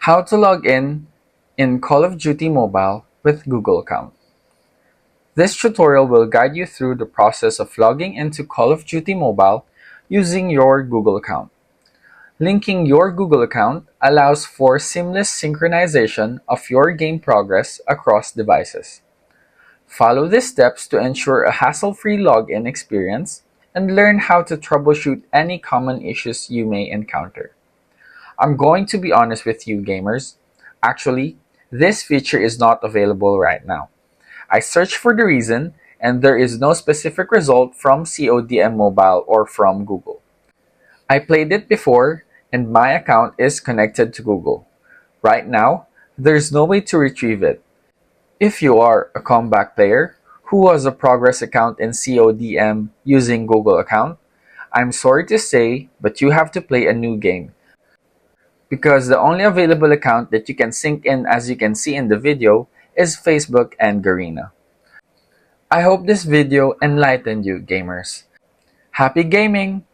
How to log in Call of Duty Mobile with Google account. This tutorial will guide you through the process of logging into Call of Duty Mobile using your Google account. Linking your Google account allows for seamless synchronization of your game progress across devices. Follow these steps to ensure a hassle-free login experience and learn how to troubleshoot any common issues you may encounter. I'm going to be honest with you, gamers. Actually, this feature is not available right now. I searched for the reason, and there is no specific result from CODM Mobile or from Google. I played it before, and my account is connected to Google. Right now, there's no way to retrieve it. If you are a comeback player who has a progress account in CODM using Google account, I'm sorry to say, but you have to play a new game because the only available account that you can sync in, as you can see in the video, is Facebook and Garena. I hope this video enlightened you, gamers. Happy gaming!